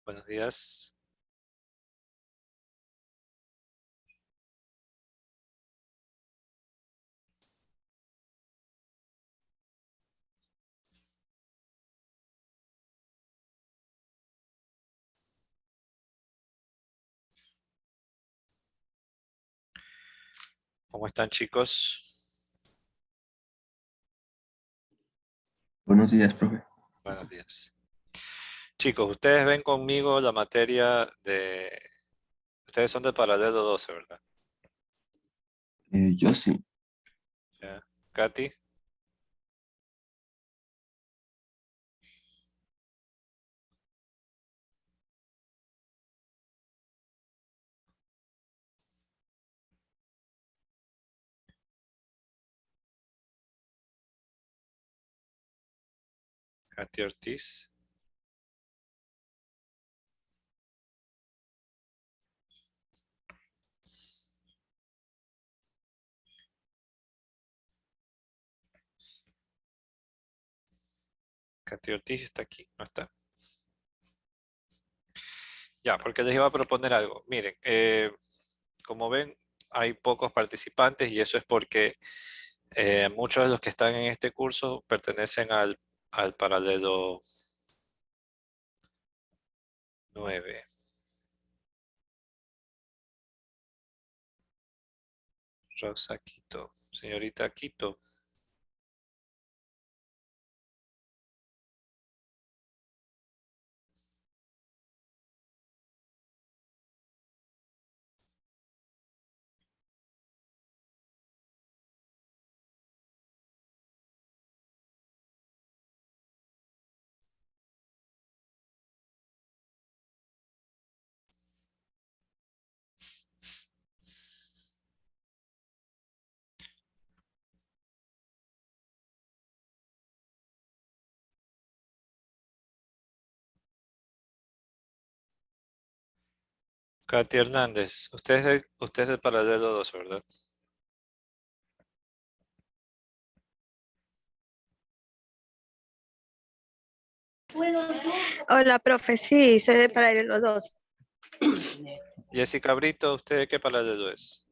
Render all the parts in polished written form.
Buenos días. ¿Cómo están, chicos? Buenos días, profe. Buenos días. Chicos, ustedes ven conmigo la materia de... Ustedes son de paralelo 12, ¿verdad? Yo sí. Ya. Katy, Katy Ortiz, Katy Ortiz está aquí, ¿no está? Ya, porque les iba a proponer algo. Miren, como ven, hay pocos participantes y eso es porque muchos de los que están en este curso pertenecen al paralelo 9. Rosa Quito, señorita Quito. Katy Hernández, usted es del paralelo 2, ¿verdad? Hola, profe. Sí, soy de paralelo 2. Jessica Brito, ¿usted de qué paralelo es?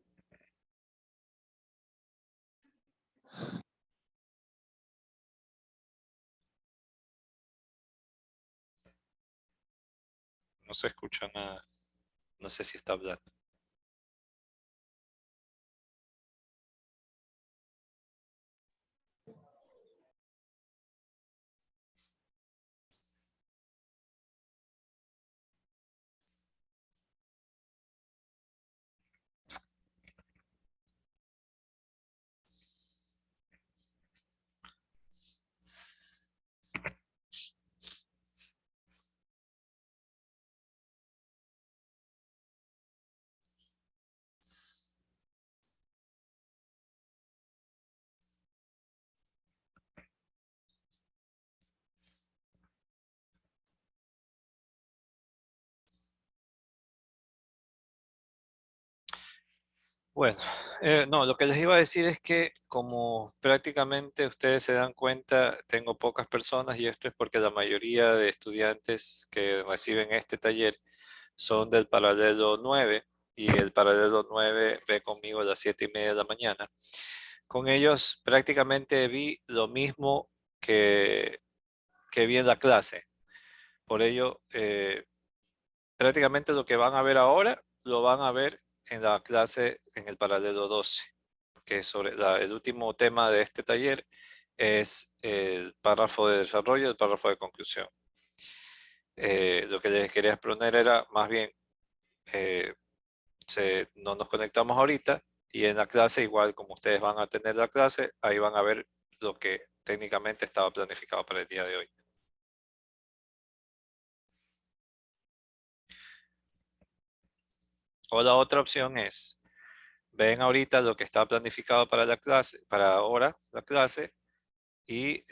No se escucha nada. No sé si está hablando. Bueno, no, lo que les iba a decir es que como prácticamente ustedes se dan cuenta, tengo pocas personas y esto es porque la mayoría de estudiantes que reciben este taller son del paralelo 9 y el paralelo 9 ve conmigo a las 7:30 de la mañana. Con ellos prácticamente vi lo mismo que, que vi en la clase. Por ello, prácticamente lo que van a ver ahora, lo van a ver en la clase en el paralelo 12, que es sobre el último tema de este taller es el párrafo de desarrollo, el párrafo de conclusión. Lo que les quería exponer era más bien, eh, no nos conectamos ahorita y en la clase, igual como ustedes van a tener la clase, ahí van a ver lo que técnicamente estaba planificado para el día de hoy. O la otra opción es, ven ahorita lo que está planificado para la clase, para ahora la clase, y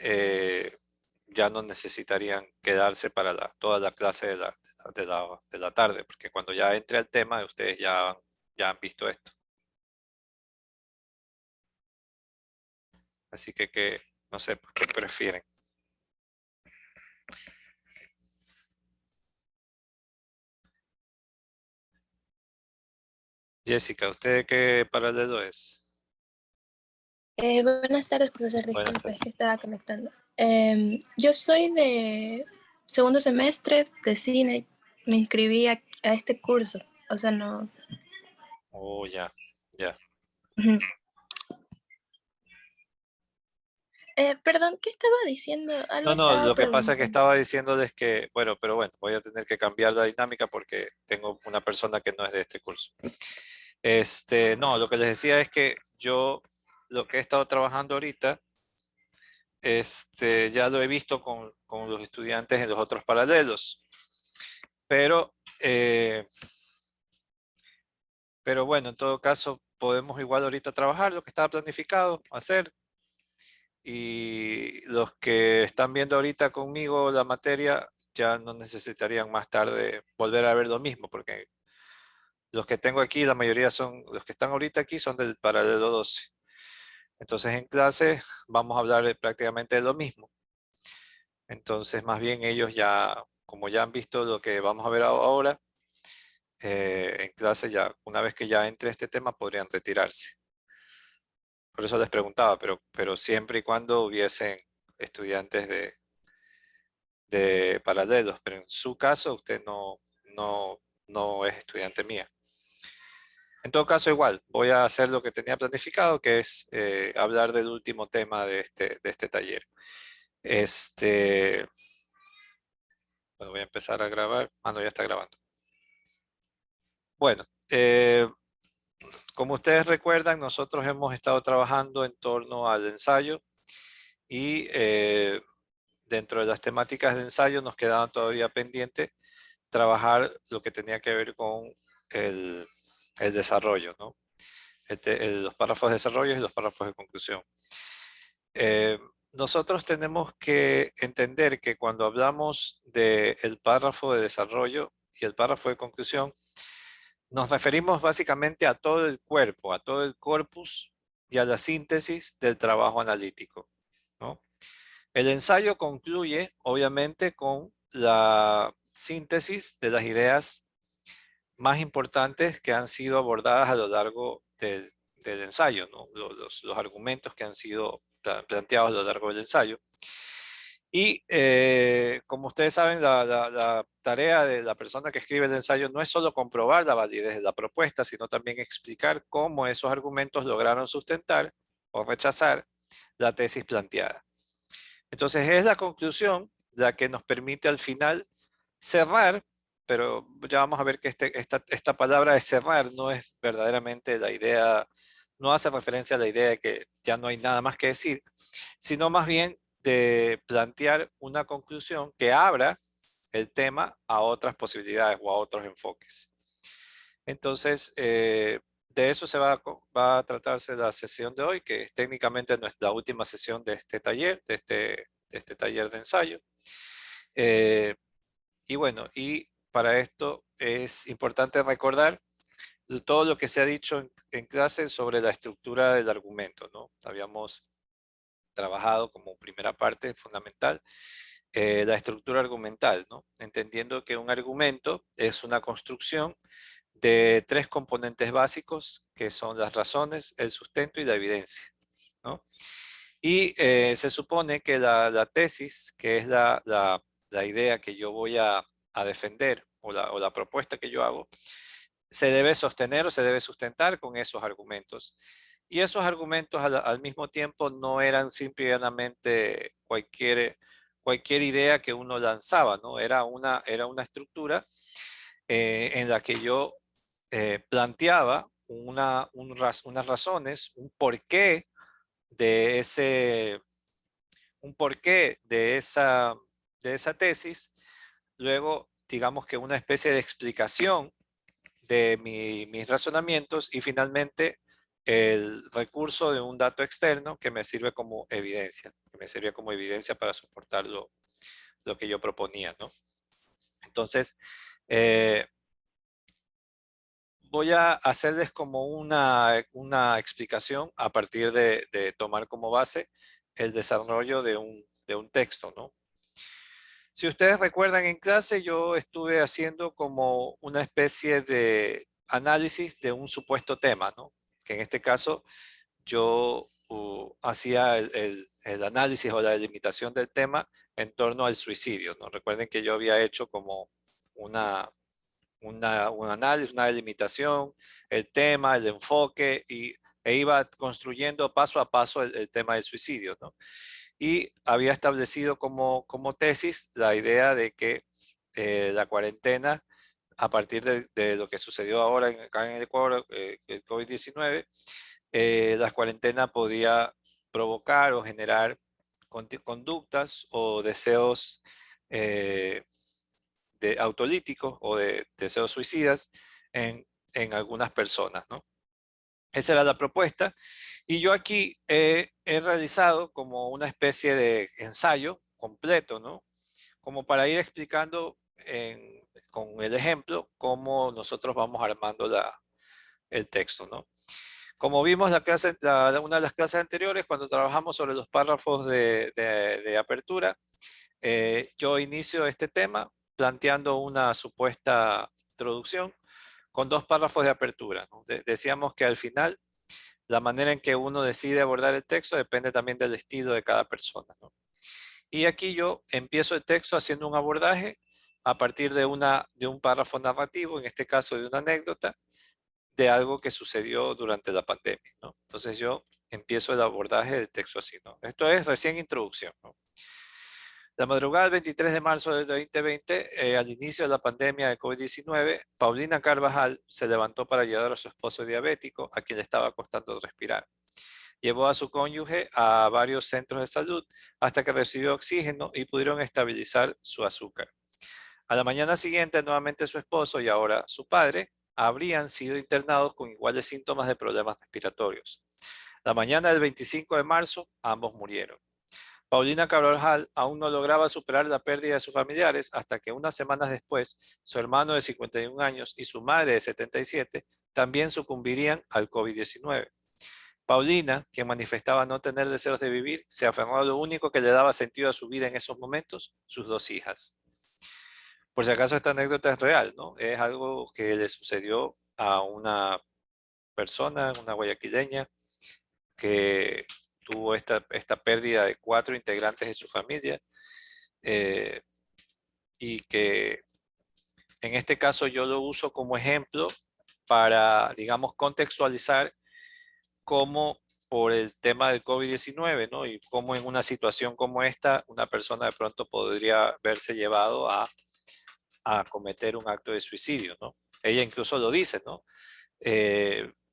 ya no necesitarían quedarse para toda la clase de la tarde, porque cuando ya entre el tema, ustedes ya han visto esto. Así que no sé, ¿qué prefieren? Jessica, ¿usted de qué paralelo es? Buenas tardes, profesor. Buenas Disculpe, tardes. es que estaba conectando. Yo soy de segundo semestre de cine. Me inscribí a este curso. O sea, no. Oh, ya, ya. Ujú. Perdón, ¿qué estaba diciendo? Algo No, estaba lo que pasa es que preguntando. estaba diciéndoles que, bueno, pero bueno, voy a tener que cambiar la dinámica porque tengo una persona que no es de este curso. No, lo que les decía es que yo, lo que he estado trabajando ahorita, ya lo he visto con los estudiantes en los otros paralelos, pero, eh, pero bueno, en todo caso, podemos igual ahorita trabajar lo que estaba planificado hacer. Y los que están viendo ahorita conmigo la materia ya no necesitarían más tarde volver a ver lo mismo, porque los que tengo aquí, la mayoría son, los que están ahorita aquí son del paralelo 12. Entonces en clase vamos a hablar prácticamente de lo mismo. Entonces más bien ellos ya, como ya han visto lo que vamos a ver ahora, en clase ya, una vez que ya entre este tema, podrían retirarse. Por eso les preguntaba, pero siempre y cuando hubiesen estudiantes de paralelos, pero en su caso usted no es estudiante mía. En todo caso, igual, voy a hacer lo que tenía planificado, que es hablar del último tema de este taller. Bueno, voy a empezar a grabar. Ah, no, ya está grabando. Bueno, como ustedes recuerdan, nosotros hemos estado trabajando en torno al ensayo y dentro de las temáticas de ensayo nos quedaban todavía pendientes trabajar lo que tenía que ver con el, el desarrollo, ¿no? Los párrafos de desarrollo y los párrafos de conclusión. Nosotros tenemos que entender que cuando hablamos del párrafo de desarrollo y el párrafo de conclusión, nos referimos básicamente a todo el cuerpo, a todo el corpus y a la síntesis del trabajo analítico, ¿no? El ensayo concluye, obviamente, con la síntesis de las ideas más importantes que han sido abordadas a lo largo del ensayo, ¿no? Los argumentos que han sido planteados a lo largo del ensayo. Y como ustedes saben, la tarea de la persona que escribe el ensayo no es solo comprobar la validez de la propuesta, sino también explicar cómo esos argumentos lograron sustentar o rechazar la tesis planteada. Entonces es la conclusión la que nos permite al final cerrar, pero ya vamos a ver que esta palabra de cerrar no es verdaderamente la idea, no hace referencia a la idea de que ya no hay nada más que decir, sino más bien de plantear una conclusión que abra el tema a otras posibilidades o a otros enfoques. Entonces, de eso va a tratarse la sesión de hoy, que técnicamente no es la última sesión de este taller, de este taller de ensayo. Y bueno, y para esto es importante recordar todo lo que se ha dicho en clase sobre la estructura del argumento, ¿no? Habíamos trabajado como primera parte fundamental la estructura argumental, ¿no? Entendiendo que un argumento es una construcción de tres componentes básicos que son las razones, el sustento y la evidencia, ¿no? Y se supone que la tesis, que es la idea que yo voy a defender o la propuesta que yo hago, se debe sostener o se debe sustentar con esos argumentos. Y esos argumentos al mismo tiempo no eran simplemente cualquier idea que uno lanzaba, ¿no? Era una estructura en la que yo planteaba unas razones, de ese, un porqué de esa tesis, luego digamos que una especie de explicación de mis razonamientos y finalmente el recurso de un dato externo que me sirve como evidencia, que me sirve como evidencia para soportar lo que yo proponía, ¿no? Entonces, eh, voy a hacerles como una explicación a partir de tomar como base el desarrollo de un texto, ¿no? Si ustedes recuerdan en clase, yo estuve haciendo como una especie de análisis de un supuesto tema, ¿no? Que en este caso yo hacía el análisis o la delimitación del tema en torno al suicidio, ¿no? Recuerden que yo había hecho como un análisis, una delimitación, el tema, el enfoque, e iba construyendo paso a paso el tema del suicidio, ¿no? Y había establecido como tesis la idea de que la cuarentena, a partir de lo que sucedió ahora acá en el Ecuador, el COVID-19, la cuarentena podía provocar o generar conductas o deseos autolíticos o de deseos suicidas en algunas personas, ¿no? Esa era la propuesta. Y yo aquí he realizado como una especie de ensayo completo, ¿no? Como para ir explicando con el ejemplo cómo nosotros vamos armando el texto, ¿no? Como vimos una de las clases anteriores, cuando trabajamos sobre los párrafos de apertura, yo inicio este tema planteando una supuesta introducción con 2 párrafos de apertura, ¿no? Decíamos que al final la manera en que uno decide abordar el texto depende también del estilo de cada persona, ¿no? Y aquí yo empiezo el texto haciendo un abordaje a partir de un párrafo narrativo, en este caso de una anécdota, de algo que sucedió durante la pandemia, ¿no? Entonces yo empiezo el abordaje del texto así, ¿no? Esto es recién introducción, ¿no? La madrugada del 23 de marzo del 2020, al inicio de la pandemia de COVID-19, Paulina Carvajal se levantó para ayudar a su esposo diabético, a quien le estaba costando respirar. Llevó a su cónyuge a varios centros de salud hasta que recibió oxígeno y pudieron estabilizar su azúcar. A la mañana siguiente, nuevamente su esposo y ahora su padre habrían sido internados con iguales síntomas de problemas respiratorios. La mañana del 25 de marzo, ambos murieron. Paulina Carvajal aún no lograba superar la pérdida de sus familiares hasta que unas semanas después, su hermano de 51 años y su madre de 77 también sucumbirían al COVID-19. Paulina, quien manifestaba no tener deseos de vivir, se aferró a lo único que le daba sentido a su vida en esos momentos, sus 2 hijas. Por si acaso esta anécdota es real, ¿no? Es algo que le sucedió a una persona, una guayaquileña, que tuvo esta pérdida de 4 integrantes de su familia, y que en este caso yo lo uso como ejemplo para, digamos, contextualizar cómo por el tema del COVID-19, ¿no? Y cómo en una situación como esta, una persona de pronto podría verse llevado a cometer un acto de suicidio, ¿no? Ella incluso lo dice, ¿no?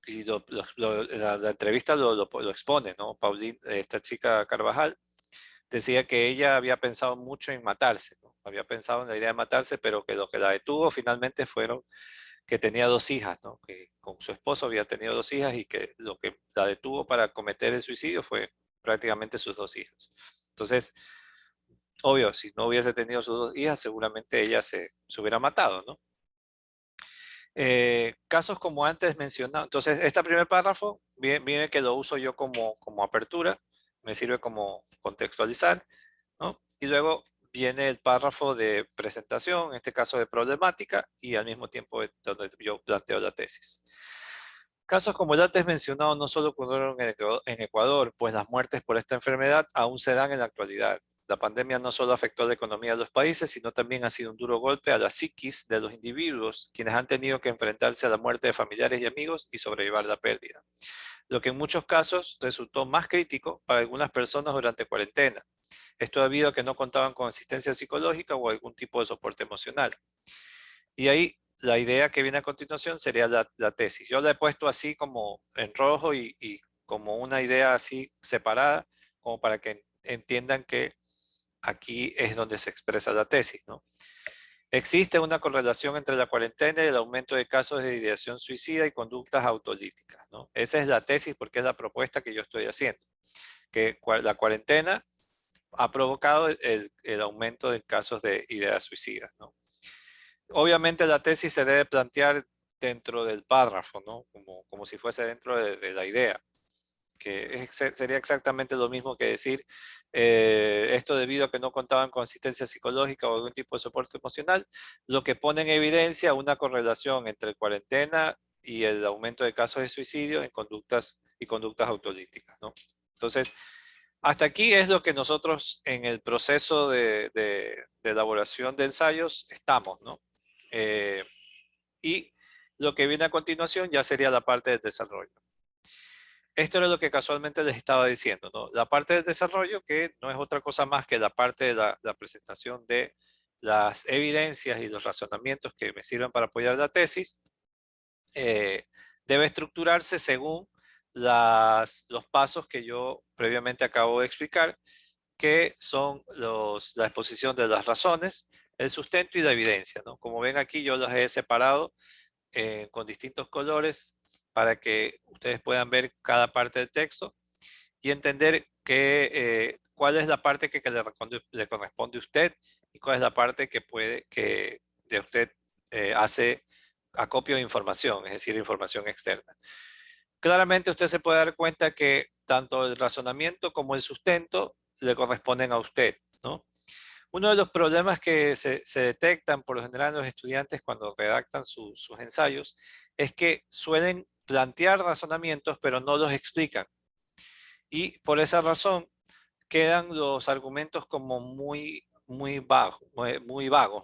Y la entrevista lo expone, ¿no? Paulina, esta chica Carvajal, decía que ella había pensado mucho en matarse, ¿no? Había pensado en la idea de matarse, pero que lo que la detuvo finalmente fueron que tenía 2 hijas, ¿no? Que con su esposo había tenido 2 hijas y que lo que la detuvo para cometer el suicidio fue prácticamente sus 2 hijas. Entonces, obvio, si no hubiese tenido sus 2 hijas, seguramente ella se hubiera matado, ¿no? Casos como antes mencionado. Entonces, este primer párrafo viene que lo uso yo como apertura, me sirve como contextualizar, ¿no? Y luego viene el párrafo de presentación, en este caso de problemática, y al mismo tiempo donde yo planteo la tesis. Casos como el antes mencionado no solo ocurrieron en Ecuador, pues las muertes por esta enfermedad aún se dan en la actualidad. La pandemia no solo afectó la economía de los países, sino también ha sido un duro golpe a la psiquis de los individuos, quienes han tenido que enfrentarse a la muerte de familiares y amigos y sobrellevar la pérdida. Lo que en muchos casos resultó más crítico para algunas personas durante cuarentena. Esto debido a que no contaban con asistencia psicológica o algún tipo de soporte emocional. Y ahí la idea que viene a continuación sería la tesis. Yo la he puesto así como en rojo y como una idea así separada, como para que entiendan que aquí es donde se expresa la tesis, ¿no? Existe una correlación entre la cuarentena y el aumento de casos de ideación suicida y conductas autolíticas, ¿no? Esa es la tesis porque es la propuesta que yo estoy haciendo. Que la cuarentena ha provocado el aumento de casos de ideas suicidas, ¿no? Obviamente la tesis se debe plantear dentro del párrafo, ¿no? Como si fuese dentro de la idea, que sería exactamente lo mismo que decir esto debido a que no contaban con asistencia psicológica o algún tipo de soporte emocional, lo que pone en evidencia una correlación entre cuarentena y el aumento de casos de suicidio en conductas autolíticas, ¿no? Entonces, hasta aquí es lo que nosotros en el proceso de elaboración de ensayos estamos, ¿no? Y lo que viene a continuación ya sería la parte del desarrollo. Esto era lo que casualmente les estaba diciendo, ¿no? La parte del desarrollo, que no es otra cosa más que la parte de la presentación de las evidencias y los razonamientos que me sirven para apoyar la tesis, debe estructurarse según los pasos que yo previamente acabo de explicar, que son la exposición de las razones, el sustento y la evidencia, ¿no? Como ven aquí, yo las he separado con distintos colores para que ustedes puedan ver cada parte del texto y entender cuál es la parte que le corresponde a usted y cuál es la parte que de usted hace acopio de información, es decir, información externa. Claramente usted se puede dar cuenta que tanto el razonamiento como el sustento le corresponden a usted, ¿no? Uno de los problemas que se detectan por lo general en los estudiantes cuando redactan sus ensayos es que suelen plantear razonamientos pero no los explican. Y por esa razón quedan los argumentos como muy vagos,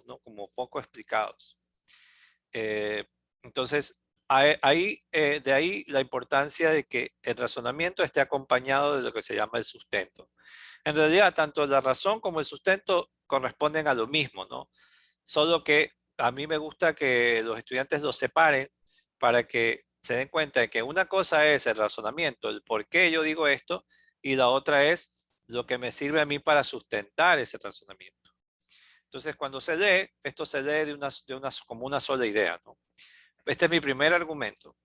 ¿no? Como poco explicados. Entonces, de ahí la importancia de que el razonamiento esté acompañado de lo que se llama el sustento. En realidad, tanto la razón como el sustento corresponden a lo mismo, ¿no? Solo que a mí me gusta que los estudiantes los separen para que se den cuenta de que una cosa es el razonamiento, el por qué yo digo esto, y la otra es lo que me sirve a mí para sustentar ese razonamiento. Entonces, cuando se lee, esto se lee como una sola idea, ¿no? Este es mi primer argumento.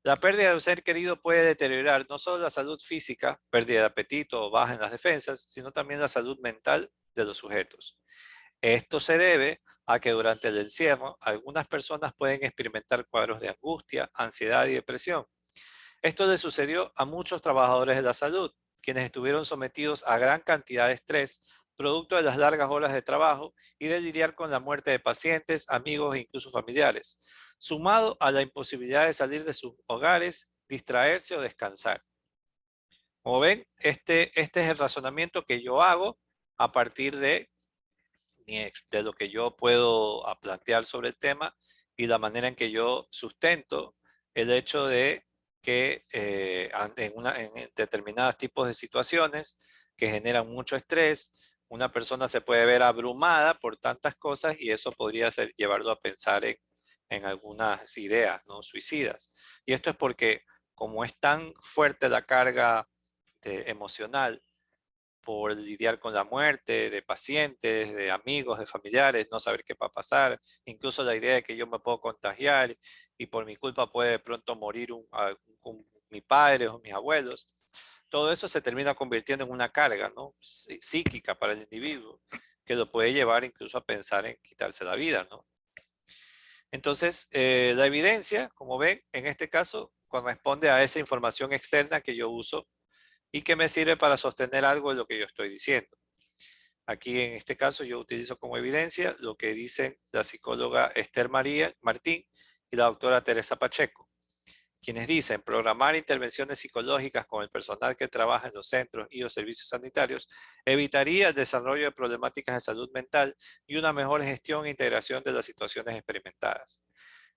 La pérdida de un ser querido puede deteriorar no solo la salud física, pérdida de apetito o baja en las defensas, sino también la salud mental de los sujetos. Esto se debe a que durante el encierro algunas personas pueden experimentar cuadros de angustia, ansiedad y depresión. Esto le sucedió a muchos trabajadores de la salud, quienes estuvieron sometidos a gran cantidad de estrés, producto de las largas horas de trabajo y de lidiar con la muerte de pacientes, amigos e incluso familiares, sumado a la imposibilidad de salir de sus hogares, distraerse o descansar. Como ven, este es el razonamiento que yo hago a partir de lo que yo puedo plantear sobre el tema y la manera en que yo sustento el hecho de que en determinados tipos de situaciones que generan mucho estrés, una persona se puede ver abrumada por tantas cosas y eso podría llevarlo a pensar en algunas ideas, ¿no? Suicidas. Y esto es porque como es tan fuerte la carga emocional por lidiar con la muerte de pacientes, de amigos, de familiares, no saber qué va a pasar, incluso la idea de que yo me puedo contagiar y por mi culpa puede de pronto morir mi padre o mis abuelos. Todo eso se termina convirtiendo en una carga, ¿no? Psíquica para el individuo, que lo puede llevar incluso a pensar en quitarse la vida, ¿no? Entonces, la evidencia, como ven, en este caso, corresponde a esa información externa que yo uso y que me sirve para sostener algo de lo que yo estoy diciendo. Aquí en este caso yo utilizo como evidencia lo que dicen la psicóloga Esther Martín y la doctora Teresa Pacheco, quienes dicen programar intervenciones psicológicas con el personal que trabaja en los centros y los servicios sanitarios evitaría el desarrollo de problemáticas de salud mental y una mejor gestión e integración de las situaciones experimentadas.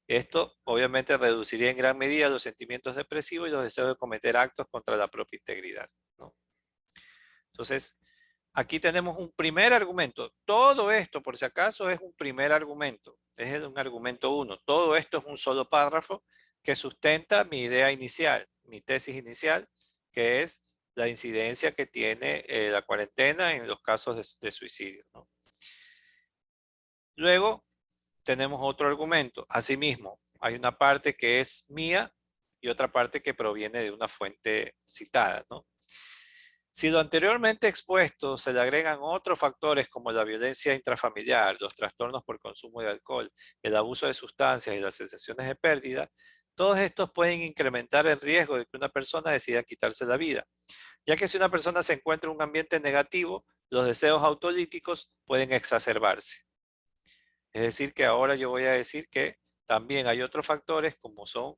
Esto obviamente reduciría en gran medida los sentimientos depresivos y los deseos de cometer actos contra la propia integridad, ¿no? Entonces, aquí tenemos un primer argumento. Todo esto, por si acaso, es un primer argumento. Es un argumento 1. Todo esto es un solo párrafo que sustenta mi idea inicial, mi tesis inicial, que es la incidencia que tiene la cuarentena en los casos de suicidio, ¿no? Luego, tenemos otro argumento. Asimismo, hay una parte que es mía y otra parte que proviene de una fuente citada, ¿no? Si lo anteriormente expuesto se le agregan otros factores como la violencia intrafamiliar, los trastornos por consumo de alcohol, el abuso de sustancias y las sensaciones de pérdida, todos estos pueden incrementar el riesgo de que una persona decida quitarse la vida, ya que si una persona se encuentra en un ambiente negativo, los deseos autolíticos pueden exacerbarse. Es decir, que ahora yo voy a decir que también hay otros factores como son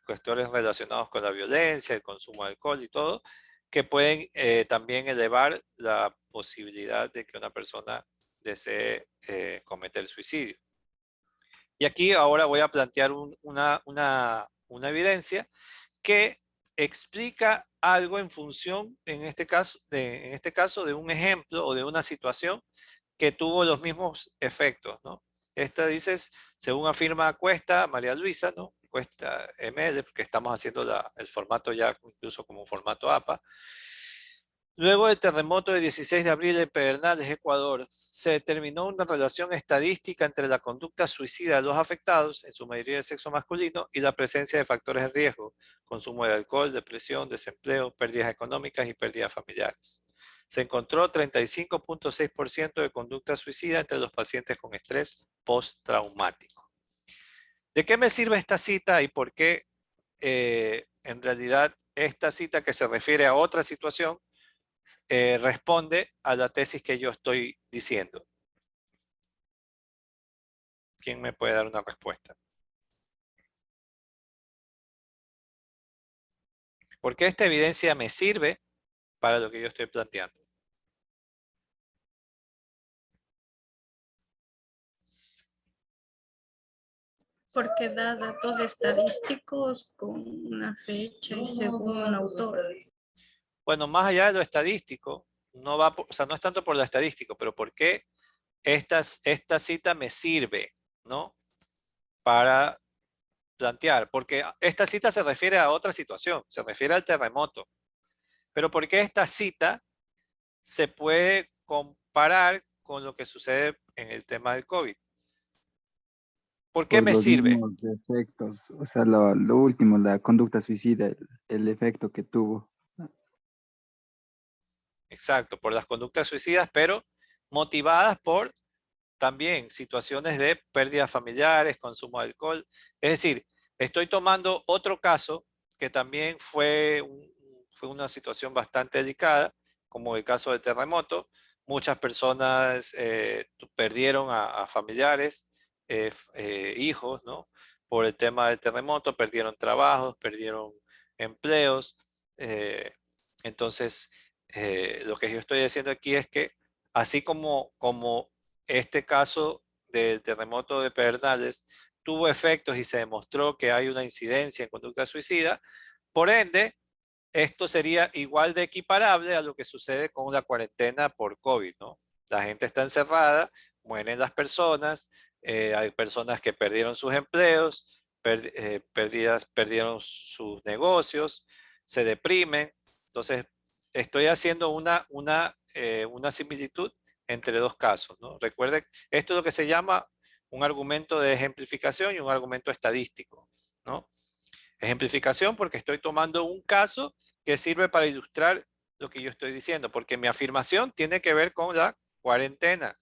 cuestiones relacionadas con la violencia, el consumo de alcohol y todo, que pueden también elevar la posibilidad de que una persona desee cometer suicidio. Y aquí ahora voy a plantear una evidencia que explica algo en función, en este caso, de un ejemplo o de una situación que tuvo los mismos efectos, ¿no? Esta dice, según afirma Cuesta, María Luisa, ¿no? Cuesta ML, porque estamos haciendo el formato ya incluso como formato APA. Luego del terremoto del 16 de abril en Pedernales, Ecuador, se determinó una relación estadística entre la conducta suicida de los afectados, en su mayoría de sexo masculino, y la presencia de factores de riesgo, consumo de alcohol, depresión, desempleo, pérdidas económicas y pérdidas familiares. Se encontró 35.6% de conducta suicida entre los pacientes con estrés postraumático. ¿De qué me sirve esta cita y por qué en realidad esta cita, que se refiere a otra situación, responde a la tesis que yo estoy diciendo? ¿Quién me puede dar una respuesta? ¿Por qué esta evidencia me sirve para lo que yo estoy planteando? Porque da datos estadísticos con una fecha y según un autor. Bueno, más allá de lo estadístico, no va, o sea, no es tanto por lo estadístico, pero ¿por qué esta cita me sirve, ¿no? Para plantear, porque esta cita se refiere a otra situación, se refiere al terremoto. Pero ¿por qué esta cita se puede comparar con lo que sucede en el tema del COVID? ¿Por qué Por me los sirve? mismos efectos, o sea, lo último, la conducta suicida, el efecto que tuvo. Exacto, por las conductas suicidas, pero motivadas por también situaciones de pérdidas familiares, consumo de alcohol. Es decir, estoy tomando otro caso que también fue una situación bastante delicada, como el caso del terremoto. Muchas personas perdieron a familiares, hijos, ¿no? Por el tema del terremoto, perdieron trabajos, perdieron empleos. Entonces, lo que yo estoy diciendo aquí es que así como este caso del terremoto de Pedernales tuvo efectos y se demostró que hay una incidencia en conducta suicida, por ende, esto sería igual de equiparable a lo que sucede con la cuarentena por COVID, ¿no? La gente está encerrada, mueren las personas, hay personas que perdieron sus empleos, perdieron sus negocios, se deprimen. Entonces, estoy haciendo una similitud entre dos casos, ¿no? Recuerden, esto es lo que se llama un argumento de ejemplificación y un argumento estadístico, ¿no? Ejemplificación porque estoy tomando un caso que sirve para ilustrar lo que yo estoy diciendo, porque mi afirmación tiene que ver con la cuarentena.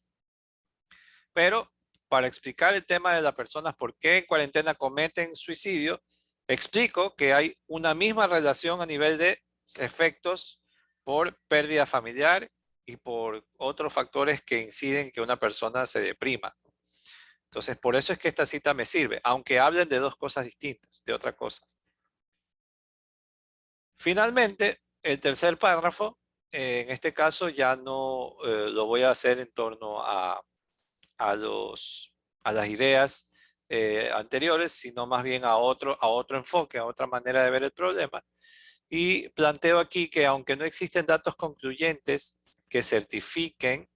Pero para explicar el tema de las personas por qué en cuarentena cometen suicidio, explico que hay una misma relación a nivel de efectos por pérdida familiar y por otros factores que inciden en que una persona se deprima. Entonces, por eso es que esta cita me sirve, aunque hablen de dos cosas distintas, de otra cosa. Finalmente, el tercer párrafo, en este caso ya no lo voy a hacer en torno a las ideas anteriores, sino más bien a otro enfoque, a otra manera de ver el problema. Y planteo aquí que aunque no existen datos concluyentes que certifiquen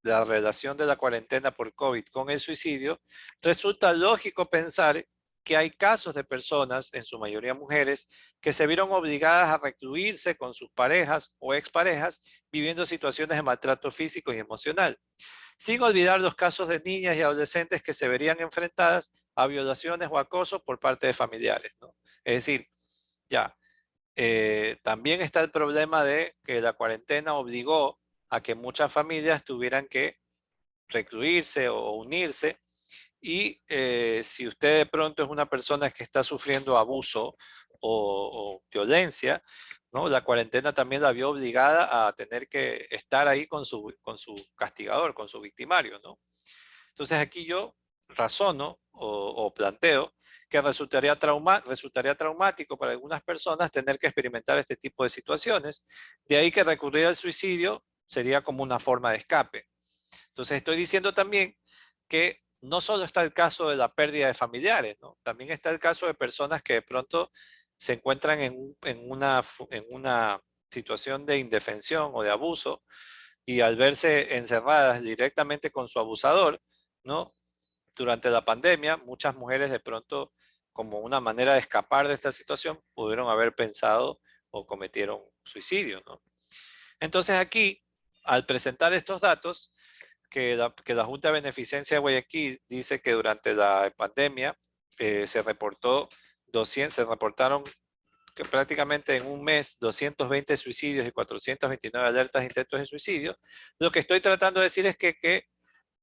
la relación de la cuarentena por COVID con el suicidio, resulta lógico pensar que hay casos de personas, en su mayoría mujeres, que se vieron obligadas a recluirse con sus parejas o exparejas, viviendo situaciones de maltrato físico y emocional. Sin olvidar los casos de niñas y adolescentes que se verían enfrentadas a violaciones o acoso por parte de familiares, ¿no? Es decir, ya, también está el problema de que la cuarentena obligó a que muchas familias tuvieran que recluirse o unirse. Y si usted de pronto es una persona que está sufriendo abuso o violencia, ¿no? La cuarentena también la vio obligada a tener que estar ahí con su castigador, con su victimario, ¿no? Entonces aquí yo razono o planteo que resultaría traumático para algunas personas tener que experimentar este tipo de situaciones. De ahí que recurrir al suicidio sería como una forma de escape. Entonces estoy diciendo también que no solo está el caso de la pérdida de familiares, ¿no? También está el caso de personas que de pronto se encuentran en una situación de indefensión o de abuso y al verse encerradas directamente con su abusador, ¿no? Durante la pandemia, muchas mujeres de pronto, como una manera de escapar de esta situación, pudieron haber pensado o cometieron suicidio, ¿no? Entonces aquí, al presentar estos datos, que la Junta de Beneficencia de Guayaquil dice que durante la pandemia se reportaron que prácticamente en un mes 220 suicidios y 429 alertas de intentos de suicidio. Lo que estoy tratando de decir es que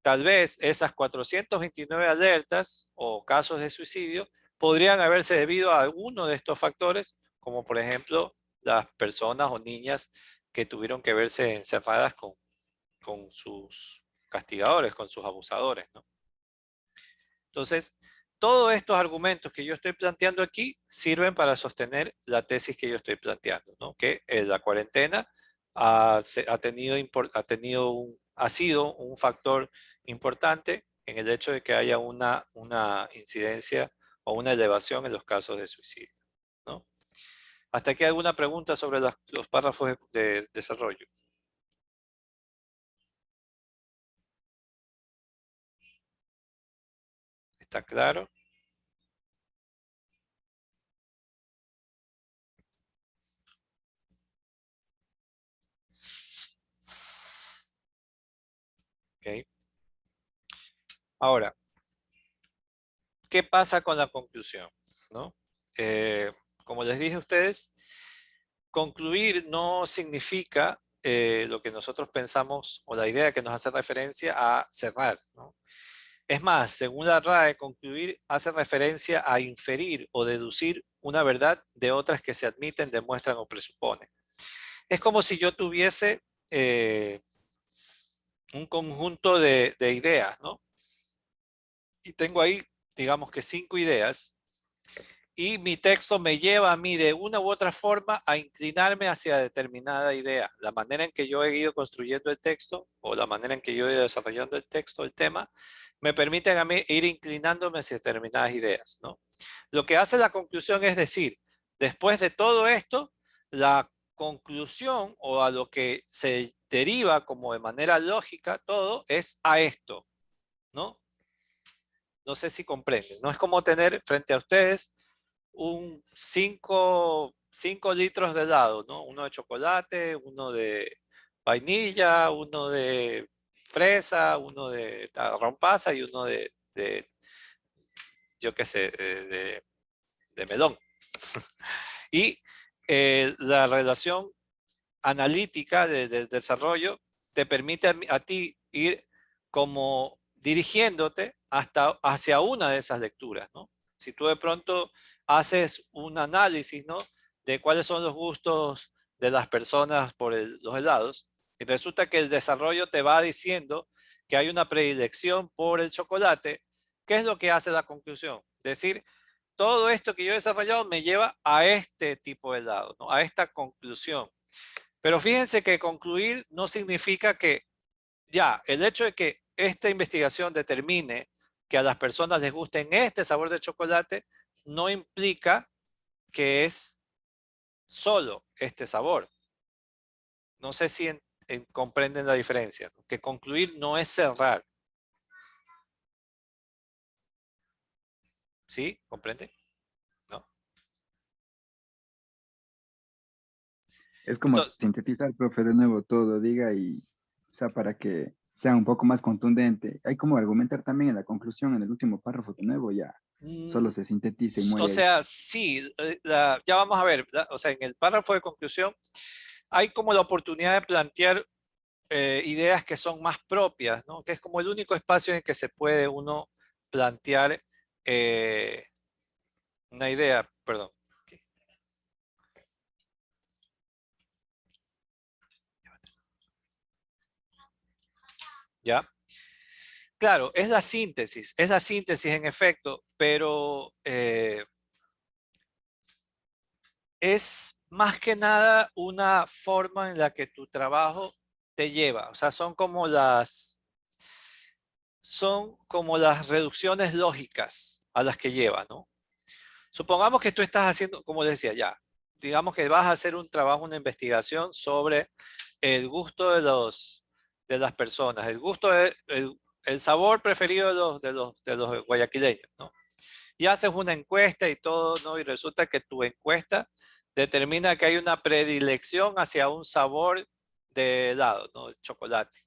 tal vez esas 429 alertas o casos de suicidio podrían haberse debido a alguno de estos factores, como por ejemplo las personas o niñas que tuvieron que verse encerradas con sus castigadores, con sus abusadores, ¿no? Entonces, todos estos argumentos que yo estoy planteando aquí sirven para sostener la tesis que yo estoy planteando, ¿no? Que la cuarentena ha sido un factor importante en el hecho de que haya una incidencia o una elevación en los casos de suicidio, ¿no? ¿Hasta aquí alguna pregunta sobre los párrafos de desarrollo? ¿Está claro? Ok. Ahora, ¿qué pasa con la conclusión? ¿No? Como les dije a ustedes, concluir no significa lo que nosotros pensamos o la idea que nos hace referencia a cerrar, ¿no? Es más, según la RAE, concluir hace referencia a inferir o deducir una verdad de otras que se admiten, demuestran o presuponen. Es como si yo tuviese un conjunto de ideas, ¿no? Y tengo ahí, digamos que 5 ideas, y mi texto me lleva a mí de una u otra forma a inclinarme hacia determinada idea. La manera en que yo he ido construyendo el texto o la manera en que yo he ido desarrollando el texto, el tema, me permiten a mí ir inclinándome hacia determinadas ideas, ¿no? Lo que hace la conclusión es decir, después de todo esto, la conclusión o a lo que se deriva como de manera lógica todo es a esto, ¿no? No sé si comprenden. No es como tener frente a ustedes un 5 litros de helado, ¿no? Uno de chocolate, uno de vainilla, uno de fresa, uno de rompasa y uno yo qué sé, de melón. Y la relación analítica del desarrollo te permite a ti ir como dirigiéndote hacia una de esas lecturas, ¿no? Si tú de pronto haces un análisis, ¿no? De cuáles son los gustos de las personas por los helados, y resulta que el desarrollo te va diciendo que hay una predilección por el chocolate, ¿qué es lo que hace la conclusión? Decir, todo esto que yo he desarrollado me lleva a este tipo de helado, ¿no? A esta conclusión. Pero fíjense que concluir no significa que ya, el hecho de que esta investigación determine que a las personas les guste este sabor de chocolate, no implica que es solo este sabor. No sé si comprenden la diferencia, ¿no? Que concluir no es cerrar. ¿Sí? ¿Comprende? ¿No? Es como Entonces, sintetizar, profe, de nuevo todo, diga, y, o sea, para que sea un poco más contundente. Hay como argumentar también en la conclusión, en el último párrafo de nuevo, ya solo se sintetiza y o muere ahí. sea, sí, ya vamos a ver, ¿verdad? O sea, en el párrafo de conclusión hay como la oportunidad de plantear ideas que son más propias, ¿no? Que es como el único espacio en que se puede uno plantear eh, una idea, perdón. ¿Ya? Claro, es la síntesis en efecto, pero es más que nada una forma en la que tu trabajo te lleva. O sea, son como las reducciones lógicas a las que lleva, ¿no? Supongamos que tú estás haciendo, como decía ya, digamos que vas a hacer un trabajo, una investigación sobre el gusto de las personas, el sabor preferido de los guayaquileños, ¿no? Y haces una encuesta y todo, ¿no? Y resulta que tu encuesta determina que hay una predilección hacia un sabor de helado, ¿no? El chocolate.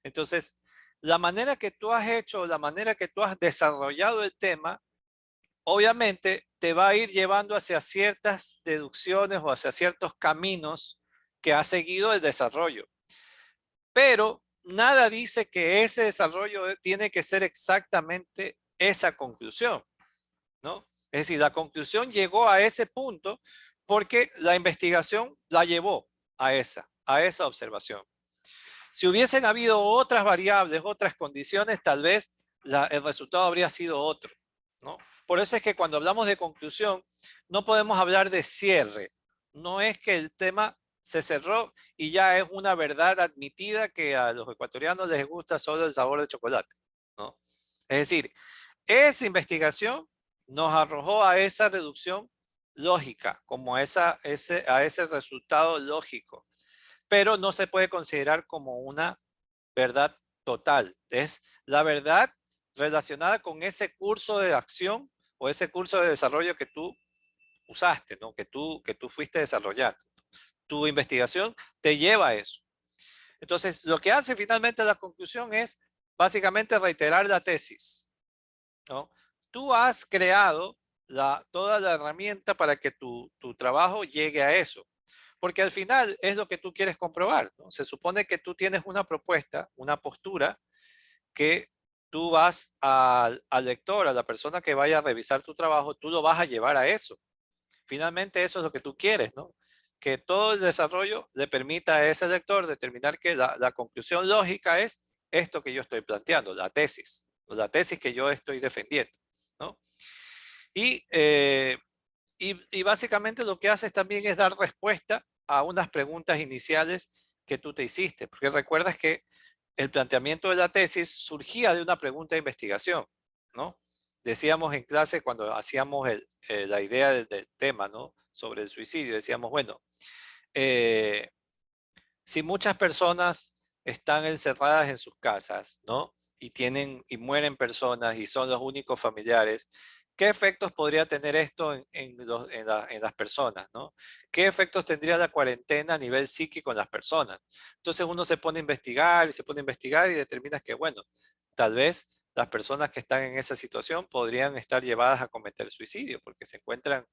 Entonces, la manera que tú has hecho, la manera que tú has desarrollado el tema, obviamente te va a ir llevando hacia ciertas deducciones o hacia ciertos caminos que ha seguido el desarrollo. Pero nada dice que ese desarrollo tiene que ser exactamente esa conclusión, ¿no? Es decir, la conclusión llegó a ese punto porque la investigación la llevó a esa observación. Si hubiesen habido otras variables, otras condiciones, tal vez el resultado habría sido otro, ¿no? Por eso es que cuando hablamos de conclusión, no podemos hablar de cierre. No es que el tema se cerró y ya es una verdad admitida que a los ecuatorianos les gusta solo el sabor de chocolate, ¿no? Es decir, esa investigación nos arrojó a esa reducción lógica, como a ese resultado lógico, pero no se puede considerar como una verdad total. Es la verdad relacionada con ese curso de acción o ese curso de desarrollo que tú usaste, ¿no? Que tú fuiste desarrollando. Tu investigación te lleva a eso. Entonces, lo que hace finalmente la conclusión es básicamente reiterar la tesis, ¿no? Tú has creado toda la herramienta para que tu trabajo llegue a eso. Porque al final es lo que tú quieres comprobar, ¿no? Se supone que tú tienes una propuesta, una postura que tú vas al lector, a la persona que vaya a revisar tu trabajo, tú lo vas a llevar a eso. Finalmente eso es lo que tú quieres, ¿no? Que todo el desarrollo le permita a ese lector determinar que la conclusión lógica es esto que yo estoy planteando, la tesis que yo estoy defendiendo, ¿no? Y básicamente lo que haces también es dar respuesta a unas preguntas iniciales que tú te hiciste, porque recuerdas que el planteamiento de la tesis surgía de una pregunta de investigación, ¿no? Decíamos en clase cuando hacíamos la idea del tema, ¿no? Sobre el suicidio, decíamos, bueno, si muchas personas están encerradas en sus casas, ¿no? Y mueren personas y son los únicos familiares, ¿qué efectos podría tener esto en las personas, ¿no? ¿Qué efectos tendría la cuarentena a nivel psíquico en las personas? Entonces uno se pone a investigar y determina que, bueno, tal vez las personas que están en esa situación podrían estar llevadas a cometer suicidio porque se encuentran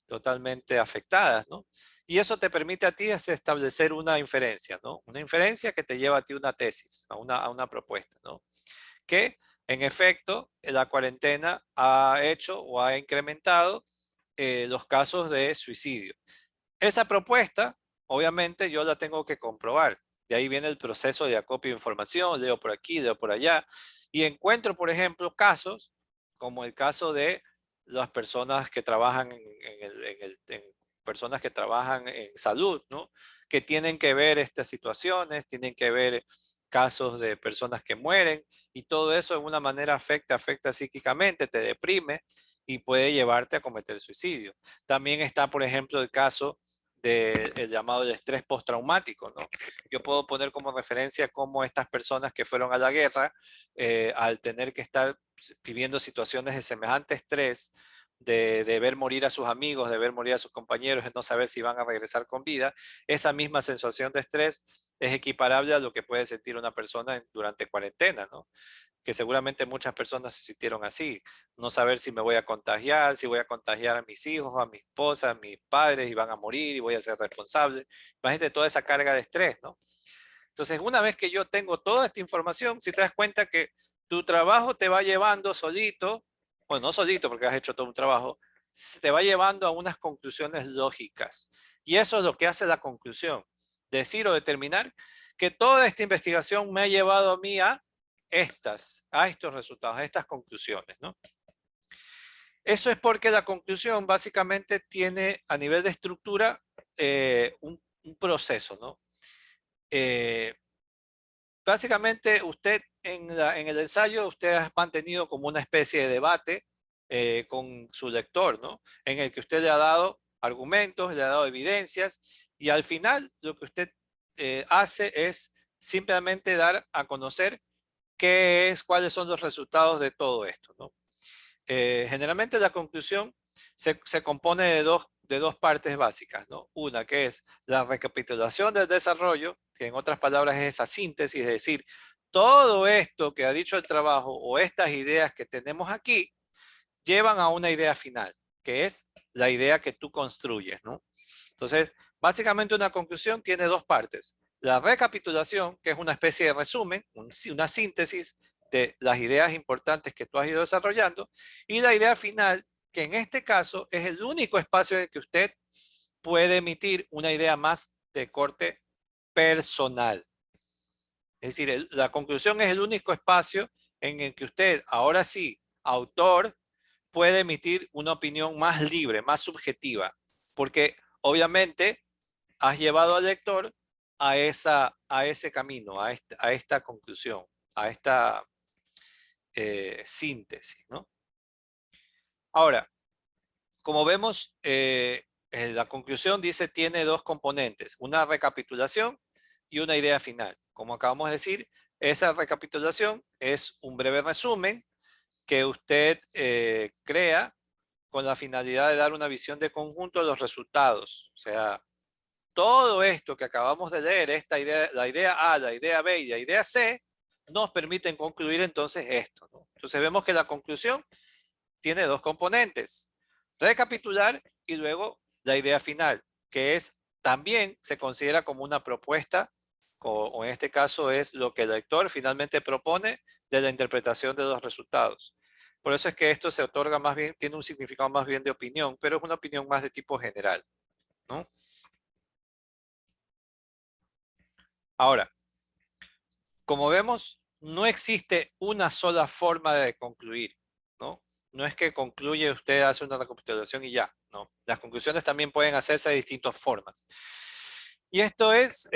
totalmente afectadas, ¿no? Y eso te permite a ti establecer una inferencia, ¿no? Una inferencia que te lleva a ti una tesis, a una propuesta, ¿no? Que en efecto la cuarentena ha hecho o ha incrementado los casos de suicidio. Esa propuesta, obviamente, yo la tengo que comprobar. De ahí viene el proceso de acopio de información, leo por aquí, leo por allá, y encuentro, por ejemplo, casos como el caso de las personas que trabajan en personas que trabajan en salud, ¿no? Que tienen que ver estas situaciones, tienen que ver casos de personas que mueren, y todo eso de una manera afecta psíquicamente, te deprime y puede llevarte a cometer suicidio. También está, por ejemplo, el caso del llamado el estrés postraumático, ¿no? Yo puedo poner como referencia cómo estas personas que fueron a la guerra, al tener que estar viviendo situaciones de semejante estrés, de ver morir a sus amigos, de ver morir a sus compañeros, de no saber si van a regresar con vida, esa misma sensación de estrés es equiparable a lo que puede sentir una persona durante cuarentena, ¿no? Que seguramente muchas personas se sintieron así, no saber si me voy a contagiar, si voy a contagiar a mis hijos, a mi esposa, a mis padres, y van a morir y voy a ser responsable. Imagínate toda esa carga de estrés, ¿no? Entonces, una vez que yo tengo toda esta información, si te das cuenta que tu trabajo te va llevando solito, bueno, no solito porque has hecho todo un trabajo, te va llevando a unas conclusiones lógicas. Y eso es lo que hace la conclusión, decir o determinar que toda esta investigación me ha llevado a mí a a estos resultados, a estas conclusiones, ¿no? Eso es porque la conclusión básicamente tiene a nivel de estructura un proceso, ¿no? Básicamente usted en el ensayo usted ha mantenido como una especie de debate con su lector, ¿no? En el que usted le ha dado argumentos, le ha dado evidencias y al final lo que usted hace es simplemente dar a conocer cuáles son los resultados de todo esto, ¿no? Generalmente la conclusión se compone de dos partes básicas, ¿no? Una que es la recapitulación del desarrollo, que en otras palabras es esa síntesis, es decir, todo esto que ha dicho el trabajo o estas ideas que tenemos aquí llevan a una idea final, que es la idea que tú construyes, ¿no? Entonces, básicamente una conclusión tiene dos partes. La recapitulación, que es una especie de resumen, una síntesis de las ideas importantes que tú has ido desarrollando, y la idea final, que en este caso es el único espacio en el que usted puede emitir una idea más de corte personal. Es decir, la conclusión es el único espacio en el que usted, ahora sí, autor, puede emitir una opinión más libre, más subjetiva, porque obviamente has llevado al lector a ese camino, a esta conclusión, a esta síntesis, ¿no? Ahora, como vemos, la conclusión dice tiene dos componentes, una recapitulación y una idea final. Como acabamos de decir, esa recapitulación es un breve resumen que usted crea con la finalidad de dar una visión de conjunto de los resultados. O sea, todo esto que acabamos de leer, la idea A, la idea B y la idea C, nos permiten concluir entonces esto, ¿no? Entonces vemos que la conclusión tiene dos componentes, recapitular y luego la idea final, que también se considera como una propuesta, o en este caso es lo que el lector finalmente propone de la interpretación de los resultados. Por eso es que esto se otorga más bien, tiene un significado más bien de opinión, pero es una opinión más de tipo general, ¿no? Ahora, como vemos, no existe una sola forma de concluir, ¿no? No es que concluye, usted hace una recapitulación y ya, ¿no? Las conclusiones también pueden hacerse de distintas formas. Y esto es,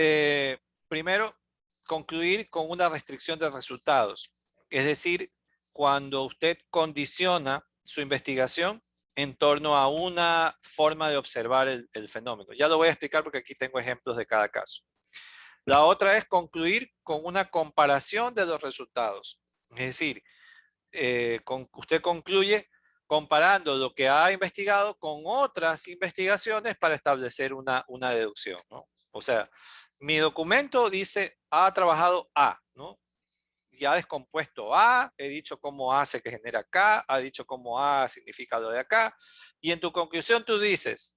primero, concluir con una restricción de resultados. Es decir, cuando usted condiciona su investigación en torno a una forma de observar el fenómeno. Ya lo voy a explicar porque aquí tengo ejemplos de cada caso. La otra es concluir con una comparación de los resultados. Es decir, usted concluye comparando lo que ha investigado con otras investigaciones para establecer una deducción, ¿no? O sea, mi documento dice, ha trabajado A, ¿no? Y ha descompuesto A, he dicho cómo A se genera acá, ha dicho cómo A significa lo de acá, y en tu conclusión tú dices,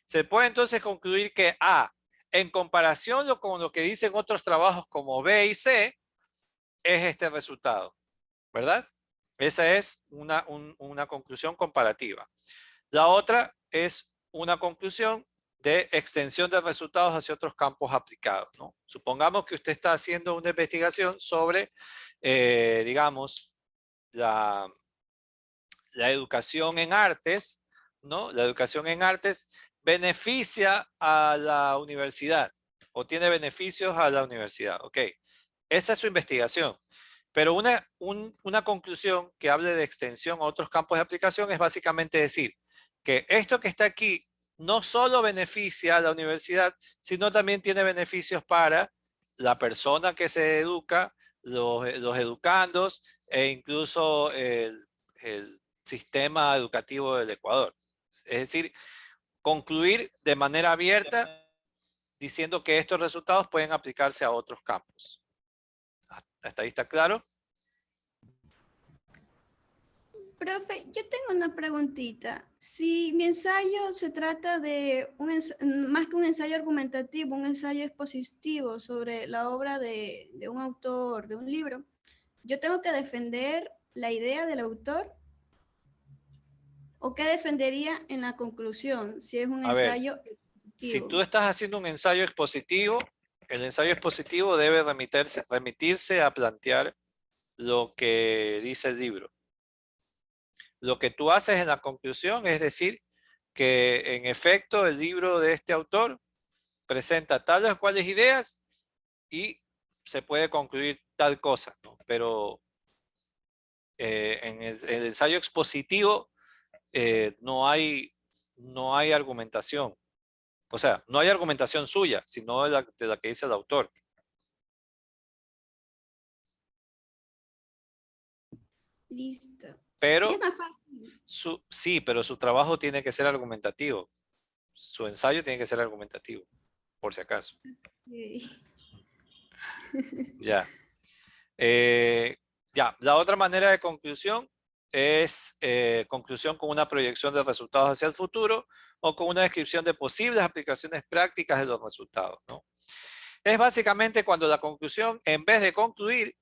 se puede entonces concluir que A, en comparación con lo que dicen otros trabajos como B y C, es este resultado, ¿verdad? Esa es una conclusión comparativa. La otra es una conclusión de extensión de resultados hacia otros campos aplicados, ¿no? Supongamos que usted está haciendo una investigación sobre, digamos, la educación en artes, ¿no? La educación en artes beneficia a la universidad o tiene beneficios a la universidad. Ok, esa es su investigación. Pero una conclusión que hable de extensión a otros campos de aplicación es básicamente decir que esto que está aquí no solo beneficia a la universidad, sino también tiene beneficios para la persona que se educa, los educandos e incluso el sistema educativo del Ecuador. Es decir, concluir de manera abierta diciendo que estos resultados pueden aplicarse a otros campos. ¿Hasta ahí está claro? Profe, yo tengo una preguntita. Si mi ensayo se trata de más que un ensayo argumentativo, un ensayo expositivo sobre la obra de un autor, de un libro, ¿yo tengo que defender la idea del autor? ¿O qué defendería en la conclusión si es un ensayo expositivo? Si tú estás haciendo un ensayo expositivo, el ensayo expositivo debe remitirse a plantear lo que dice el libro. Lo que tú haces en la conclusión es decir que en efecto el libro de este autor presenta tales o cuales ideas y se puede concluir tal cosa, ¿no? Pero en el ensayo expositivo no hay argumentación. O sea, no hay argumentación suya, sino de la que dice el autor. Listo. Pero Es más fácil. sí, pero su trabajo tiene que ser argumentativo. Su ensayo tiene que ser argumentativo, por si acaso. Ok. Ya. Ya, la otra manera de conclusión es conclusión con una proyección de resultados hacia el futuro o con una descripción de posibles aplicaciones prácticas de los resultados, ¿no? Es básicamente cuando la conclusión, en vez de concluir,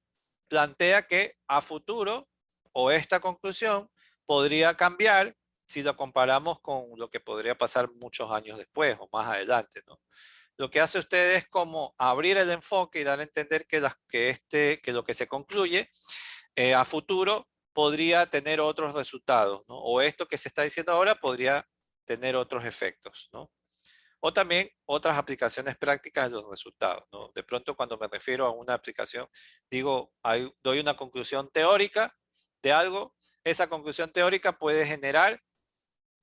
plantea que a futuro o esta conclusión podría cambiar si lo comparamos con lo que podría pasar muchos años después o más adelante, ¿no? Lo que hace usted es como abrir el enfoque y dar a entender que lo que se concluye a futuro podría tener otros resultados, ¿no? O esto que se está diciendo ahora podría tener otros efectos, ¿no? O también otras aplicaciones prácticas de los resultados, ¿no? De pronto cuando me refiero a una aplicación, digo, doy una conclusión teórica de algo, esa conclusión teórica puede generar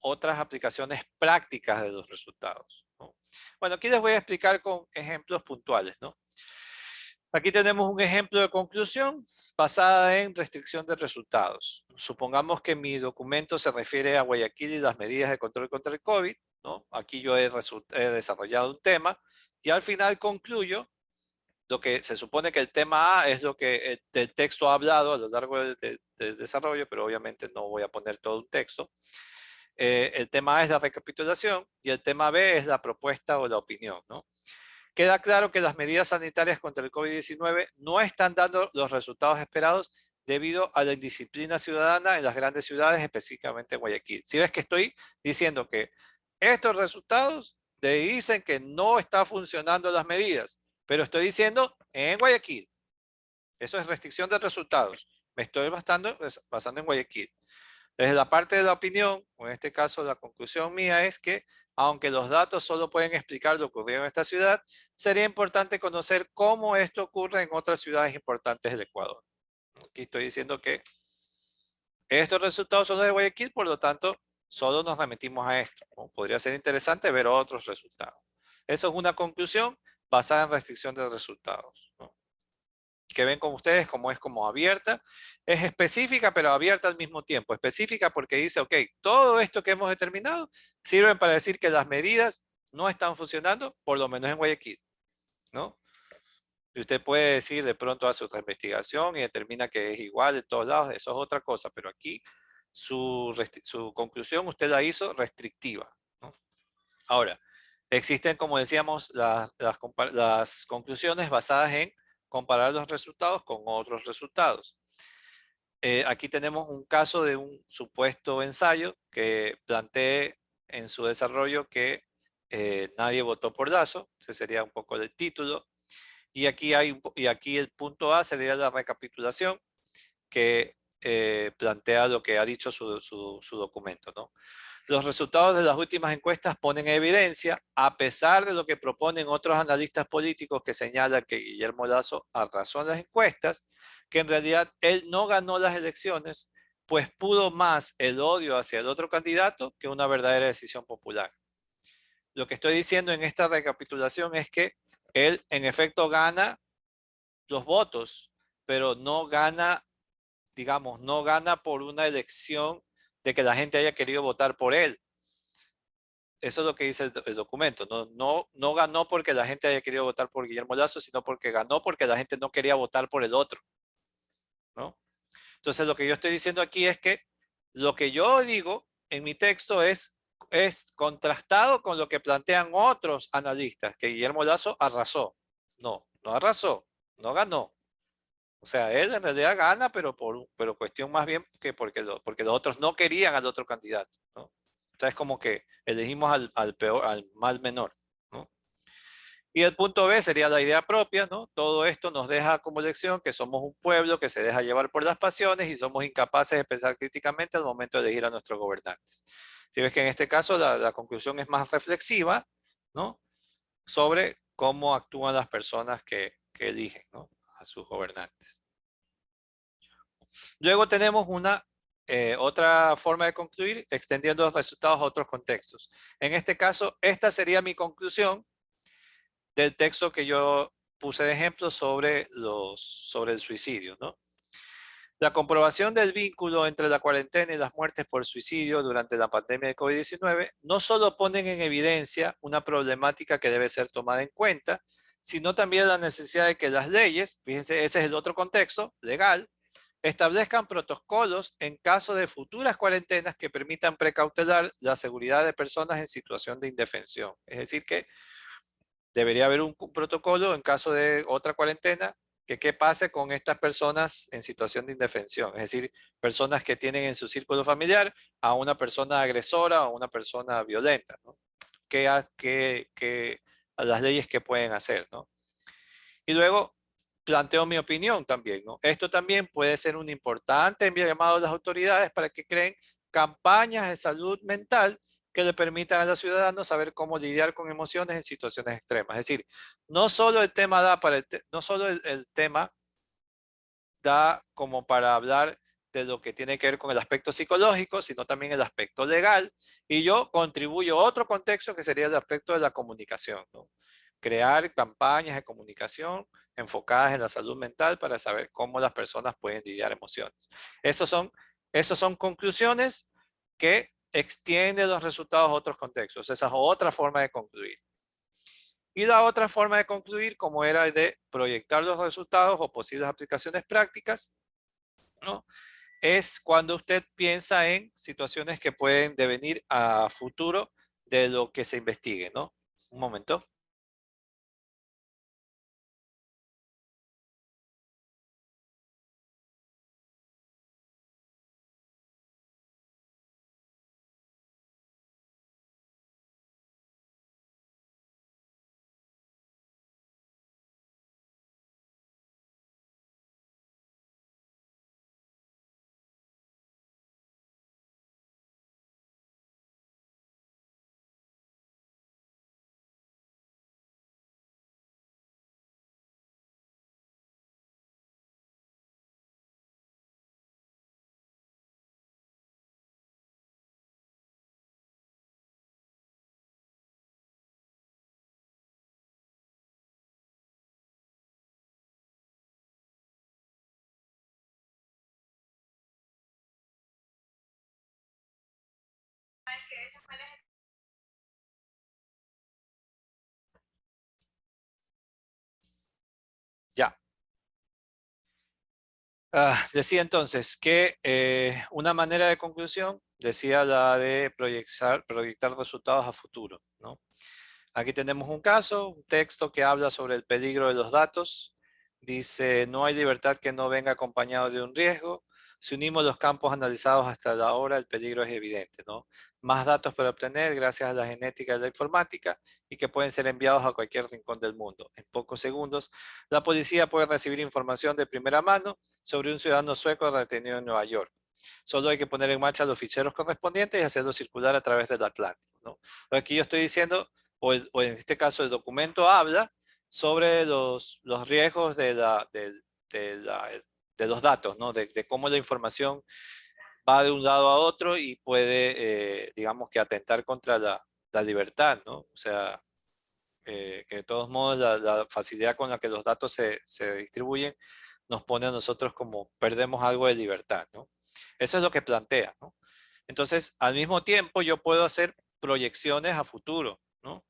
otras aplicaciones prácticas de los resultados, ¿no? Bueno, aquí les voy a explicar con ejemplos puntuales, ¿no? Aquí tenemos un ejemplo de conclusión basada en restricción de resultados. Supongamos que mi documento se refiere a Guayaquil y las medidas de control contra el COVID, ¿no? Aquí yo he desarrollado un tema y al final concluyo lo que se supone que el tema A es lo que del texto ha hablado a lo largo del desarrollo, pero obviamente no voy a poner todo un texto. El tema A es la recapitulación y el tema B es la propuesta o la opinión, ¿no? Queda claro que las medidas sanitarias contra el COVID-19 no están dando los resultados esperados debido a la indisciplina ciudadana en las grandes ciudades, específicamente en Guayaquil. Si ves que estoy diciendo que estos resultados te dicen que no están funcionando las medidas, pero estoy diciendo en Guayaquil. Eso es restricción de resultados. Me estoy basando en Guayaquil. Desde la parte de la opinión, o en este caso la conclusión mía es que aunque los datos solo pueden explicar lo ocurrido en esta ciudad, sería importante conocer cómo esto ocurre en otras ciudades importantes del Ecuador. Aquí estoy diciendo que estos resultados son los de Guayaquil, por lo tanto, solo nos remitimos a esto, ¿no? Podría ser interesante ver otros resultados. Eso es una conclusión basada en restricción de resultados, ¿no? Que ven con ustedes como es como abierta, es específica pero abierta al mismo tiempo. Específica porque dice, ok, todo esto que hemos determinado sirve para decir que las medidas no están funcionando, por lo menos en Guayaquil, ¿no? Y usted puede decir, de pronto hace otra investigación y determina que es igual en todos lados, eso es otra cosa, pero aquí su conclusión usted la hizo restrictiva, ¿no? Ahora, existen, como decíamos, las conclusiones basadas en comparar los resultados con otros resultados. Aquí tenemos un caso de un supuesto ensayo que planteé en su desarrollo que nadie votó por Lazo. Ese sería un poco el título. Y aquí el punto A sería la recapitulación que plantea lo que ha dicho su documento, ¿no? Los resultados de las últimas encuestas ponen en evidencia, a pesar de lo que proponen otros analistas políticos que señalan que Guillermo Lasso arrasó en las encuestas, que en realidad él no ganó las elecciones, pues pudo más el odio hacia el otro candidato que una verdadera decisión popular. Lo que estoy diciendo en esta recapitulación es que él en efecto gana los votos, pero no gana, digamos, no gana por una elección de que la gente haya querido votar por él. Eso es lo que dice el documento. No ganó porque la gente haya querido votar por Guillermo Lasso, sino porque ganó porque la gente no quería votar por el otro, ¿no? Entonces lo que yo estoy diciendo aquí es que lo que yo digo en mi texto es contrastado con lo que plantean otros analistas, que Guillermo Lasso arrasó. No arrasó, no ganó. O sea, él en realidad gana, pero cuestión más bien que porque los otros no querían al otro candidato, ¿no? O sea, es como que elegimos al mal menor, ¿no? Y el punto B sería la idea propia, ¿no? Todo esto nos deja como lección que somos un pueblo que se deja llevar por las pasiones y somos incapaces de pensar críticamente al momento de elegir a nuestros gobernantes. Si ves que en este caso la conclusión es más reflexiva, ¿no? Sobre cómo actúan las personas que eligen, ¿no? A sus gobernantes. Luego tenemos otra forma de concluir, extendiendo los resultados a otros contextos. En este caso, esta sería mi conclusión del texto que yo puse de ejemplo sobre el suicidio, ¿no? La comprobación del vínculo entre la cuarentena y las muertes por suicidio durante la pandemia de COVID-19 no solo ponen en evidencia una problemática que debe ser tomada en cuenta, sino también la necesidad de que las leyes, fíjense, ese es el otro contexto legal, establezcan protocolos en caso de futuras cuarentenas que permitan precautelar la seguridad de personas en situación de indefensión. Es decir, que debería haber un protocolo en caso de otra cuarentena que qué pase con estas personas en situación de indefensión. Es decir, personas que tienen en su círculo familiar a una persona agresora o una persona violenta, ¿no? A las leyes que pueden hacer, ¿no? Y luego planteo mi opinión también, ¿no? Esto también puede ser un importante llamado a las autoridades para que creen campañas de salud mental que le permitan a los ciudadanos saber cómo lidiar con emociones en situaciones extremas. Es decir, no solo el tema da para no solo el tema da como para hablar de lo que tiene que ver con el aspecto psicológico, sino también el aspecto legal. Y yo contribuyo a otro contexto que sería el aspecto de la comunicación, ¿no? Crear campañas de comunicación enfocadas en la salud mental para saber cómo las personas pueden lidiar emociones. Esas son conclusiones que extienden los resultados a otros contextos. Esa es otra forma de concluir. Y la otra forma de concluir, como era de proyectar los resultados o posibles aplicaciones prácticas, ¿no? Es cuando usted piensa en situaciones que pueden devenir a futuro de lo que se investigue, ¿no? Un momento. Ya. Decía entonces que una manera de conclusión, decía la de proyectar resultados a futuro, ¿no? Aquí tenemos un caso, un texto que habla sobre el peligro de los datos. Dice, no hay libertad que no venga acompañado de un riesgo. Si unimos los campos analizados hasta la hora, el peligro es evidente, ¿no? Más datos para obtener gracias a la genética y la informática y que pueden ser enviados a cualquier rincón del mundo. En pocos segundos, la policía puede recibir información de primera mano sobre un ciudadano sueco retenido en Nueva York. Solo hay que poner en marcha los ficheros correspondientes y hacerlos circular a través del Atlántico, ¿no? Aquí yo estoy diciendo, o en este caso el documento habla sobre los riesgos de los datos, ¿no? De cómo la información va de un lado a otro y puede, digamos que atentar contra la libertad, ¿no? O sea, que de todos modos la facilidad con la que los datos se distribuyen nos pone a nosotros como perdemos algo de libertad, ¿no? Eso es lo que plantea, ¿no? Entonces, al mismo tiempo yo puedo hacer proyecciones a futuro, ¿no?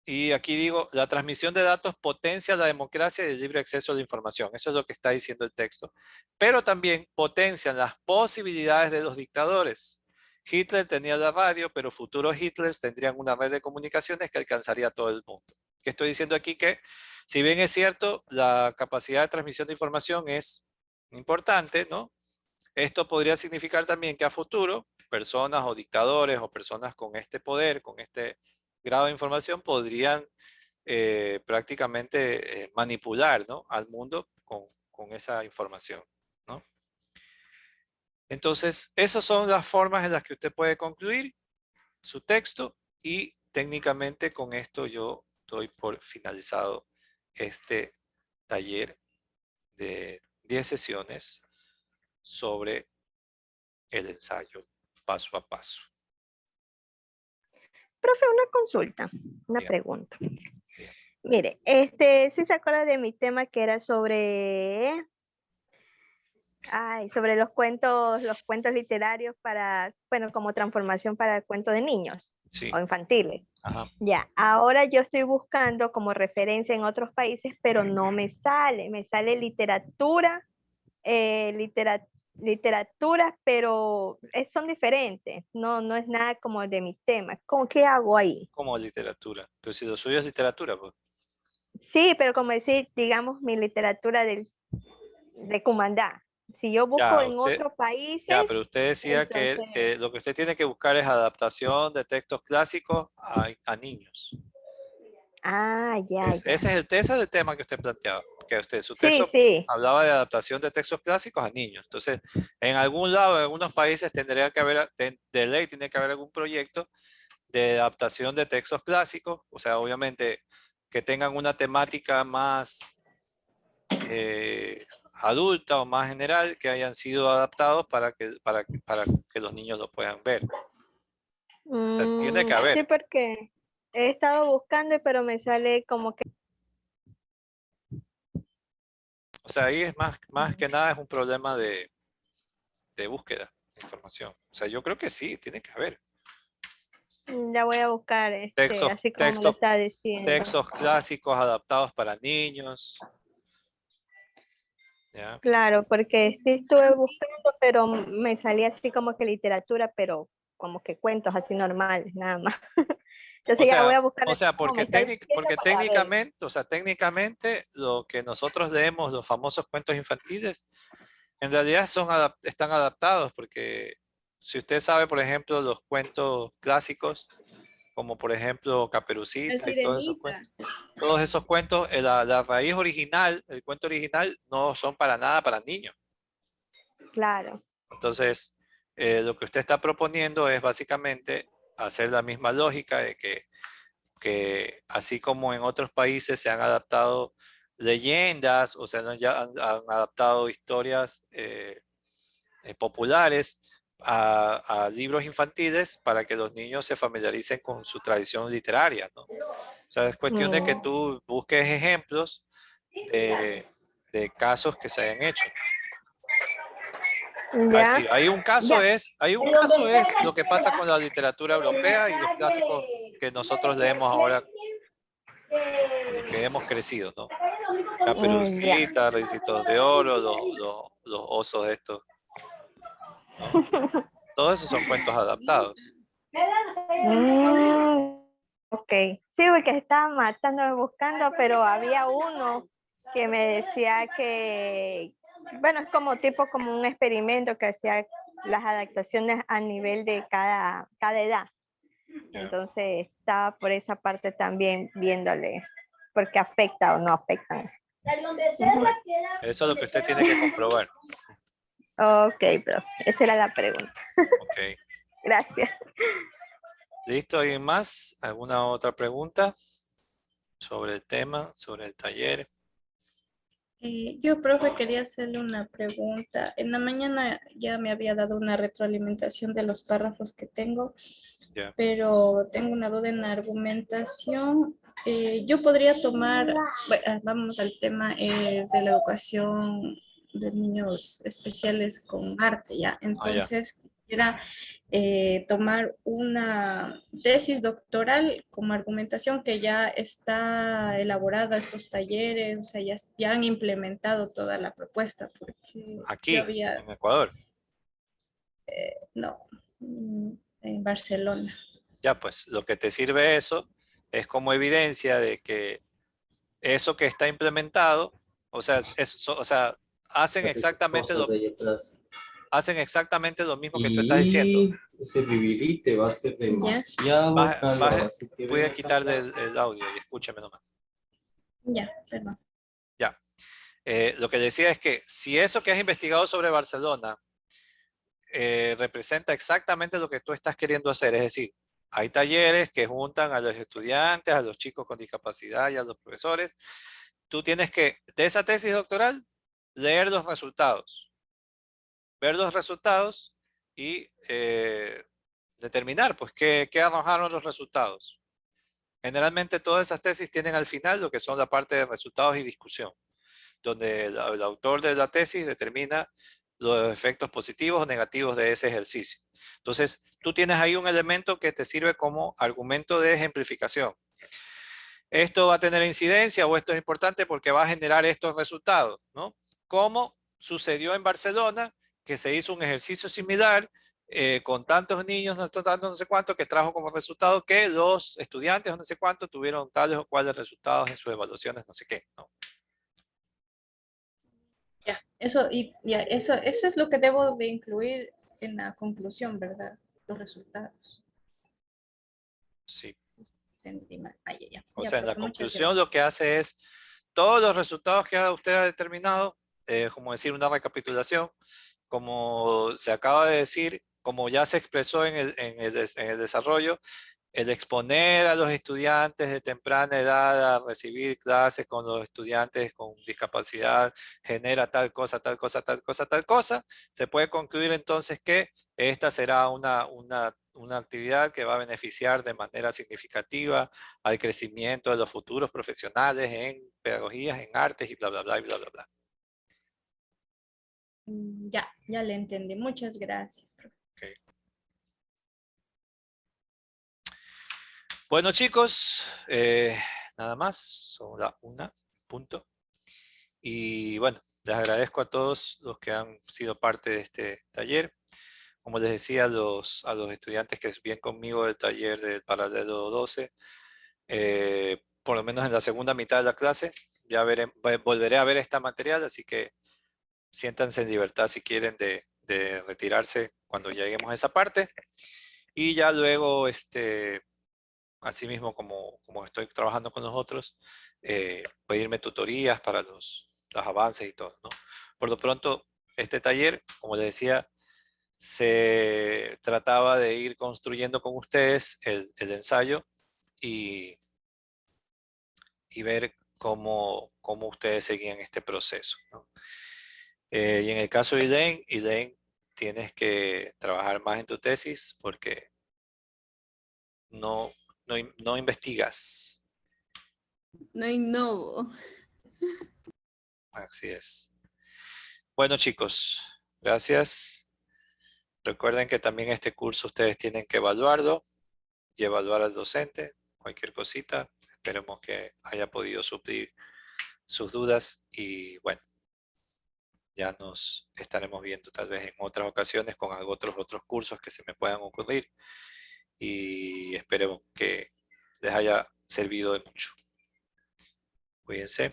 Y aquí digo, la transmisión de datos potencia la democracia y el libre acceso a la información. Eso es lo que está diciendo el texto. Pero también potencian las posibilidades de los dictadores. Hitler tenía la radio, pero futuros Hitlers tendrían una red de comunicaciones que alcanzaría a todo el mundo. ¿Qué estoy diciendo aquí? Que si bien es cierto, la capacidad de transmisión de información es importante, ¿no? Esto podría significar también que a futuro, personas o dictadores o personas con este poder, con este grado de información, podrían prácticamente manipular, ¿no?, al mundo con esa información, ¿no? Entonces, esas son las formas en las que usted puede concluir su texto y técnicamente con esto yo doy por finalizado este taller de 10 sesiones sobre el ensayo paso a paso. Profe, una consulta, una Bien. pregunta. Bien. Mire, ¿sí se acuerda de mi tema que era sobre, sobre los cuentos literarios para, bueno, como transformación para el cuento de niños Sí. o infantiles? Ajá. Ya, ahora yo estoy buscando como referencia en otros países, pero no me sale literatura, literatura, pero son diferentes, no es nada como de mi tema. ¿Qué hago ahí? Como literatura. Pero si lo suyo es literatura, pues. Sí, pero como decir, digamos, mi literatura de Cumandá. Si yo busco Ya, en otros países, pero usted decía que entonces, lo que usted tiene que buscar es adaptación de textos clásicos a niños. ya. Ese es el tema que usted planteaba. Que su Sí, texto sí, hablaba de adaptación de textos clásicos a niños. Entonces, en algún lado, en algunos países, tendría que haber, de ley, tiene que haber algún proyecto de adaptación de textos clásicos. O sea, obviamente, que tengan una temática más adulta o más general, que hayan sido adaptados para que los niños lo puedan ver. O sea, tiene que sí, haber. porque he estado buscando, pero me sale como que, O sea, ahí es más que nada es un problema de búsqueda de información. O sea, yo creo que sí, tiene que haber. ya voy a buscar, Textos, así como me lo textos, está diciendo. textos clásicos adaptados para niños. ¿Ya? Claro, porque sí estuve buscando, pero me salía así como que literatura, pero como que cuentos así normales, nada más. Entonces ya voy a buscar así como me está diciendo Porque para ver. técnicamente lo que nosotros leemos, los famosos cuentos infantiles, en realidad están adaptados, porque si usted sabe, por ejemplo, los cuentos clásicos, como por ejemplo La Caperucita y sirenita. todos esos cuentos, la raíz original, el cuento original, no son para nada para niños. Claro. Entonces, lo que usted está proponiendo es básicamente hacer la misma lógica de que así como en otros países se han adaptado leyendas o han adaptado historias populares a libros infantiles para que los niños se familiaricen con su tradición literaria, ¿no? O sea, es cuestión de que tú busques ejemplos de casos que se hayan hecho. Ya. Así, hay un caso es lo que pasa con la literatura europea y los clásicos que nosotros leemos ahora, que hemos crecido, ¿no? Ya. Caperucita, Ricitos de Oro, los osos estos, ¿no? Todos esos son cuentos adaptados. Ok. Sí, porque estaba matando, buscando, pero había uno que me decía que, bueno, es como tipo como un experimento que hacía las adaptaciones a nivel de cada edad. Ya. Entonces estaba por esa parte también viéndole porque afecta o no afectan. Eso es lo que usted tiene que comprobar. Ok, pero esa era la pregunta. Ok. Gracias. ¿Listo? ¿Alguien más? ¿Alguna otra pregunta sobre el tema, sobre el taller? Yo, profe, quería hacerle una pregunta. En la mañana ya me había dado una retroalimentación de los párrafos que tengo, Ya. pero tengo una duda en la argumentación. Yo podría tomar, vamos al tema de la educación de niños especiales con arte, ¿ya? Entonces, quisiera tomar una tesis doctoral como argumentación que ya está elaborada, estos talleres, o sea, ya han implementado toda la propuesta, porque Aquí, yo había, en Ecuador. no, en Barcelona. Ya, pues lo que te sirve eso es como evidencia de que eso que está implementado, o sea, hacen exactamente hacen exactamente lo mismo que tú estás diciendo. Y ese vivirite va a ser demasiado Baje- calor, baje- así que voy ven a acá. quitarle el audio y escúchame nomás. Ya, perdón. Ya. Lo que decía es que si eso que has investigado sobre Barcelona representa exactamente lo que tú estás queriendo hacer, es decir, hay talleres que juntan a los estudiantes, a los chicos con discapacidad y a los profesores. Tú tienes que, de esa tesis doctoral, leer los resultados, ver los resultados y determinar, pues, qué arrojaron los resultados. Generalmente todas esas tesis tienen al final lo que son la parte de resultados y discusión, donde el autor de la tesis determina los efectos positivos o negativos de ese ejercicio. Entonces, tú tienes ahí un elemento que te sirve como argumento de ejemplificación. Esto va a tener incidencia o esto es importante porque va a generar estos resultados, ¿no? Como sucedió en Barcelona, que se hizo un ejercicio similar con tantos niños, no sé cuánto, que trajo como resultado que los estudiantes, no sé cuánto, tuvieron tales o cuales resultados en sus evaluaciones, no sé qué, ¿no? Ya, eso, eso es lo que debo de incluir en la conclusión, ¿verdad? Los resultados. Sí. Entendí mal. Ah, ya, ya. O Ya, sea, en la profe, muchas conclusión lo gracias. que hace es todos los resultados que usted ha determinado, como decir una recapitulación, como se acaba de decir, como ya se expresó en el desarrollo, el exponer a los estudiantes de temprana edad a recibir clases con los estudiantes con discapacidad genera tal cosa, tal cosa, tal cosa, tal cosa, se puede concluir entonces que esta será una actividad que va a beneficiar de manera significativa al crecimiento de los futuros profesionales en pedagogías, en artes y bla, bla, bla, y bla, bla, bla. Ya, ya le entendí. Muchas gracias, profe. Okay. Bueno, chicos, nada más, son la 1:00. Y bueno, les agradezco a todos los que han sido parte de este taller. Como les decía a los estudiantes que vienen conmigo del taller del paralelo 12, por lo menos en la segunda mitad de la clase, ya volveré a ver esta material, así que siéntanse en libertad si quieren de retirarse cuando lleguemos a esa parte. Y ya luego, así mismo como estoy trabajando con los otros, pedirme tutorías para los avances y todo, ¿no? Por lo pronto, este taller, como les decía, se trataba de ir construyendo con ustedes el ensayo y ver cómo ustedes seguían este proceso, ¿no? Y en el caso de Elaine, tienes que trabajar más en tu tesis porque no, no investigas. No innovo. Así es. Bueno, chicos, gracias. Recuerden que también este curso ustedes tienen que evaluarlo y evaluar al docente. Cualquier cosita, esperemos que haya podido suplir sus dudas y bueno, ya nos estaremos viendo tal vez en otras ocasiones con otros cursos que se me puedan ocurrir y espero que les haya servido de mucho. Cuídense.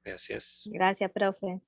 Gracias. Gracias, profe.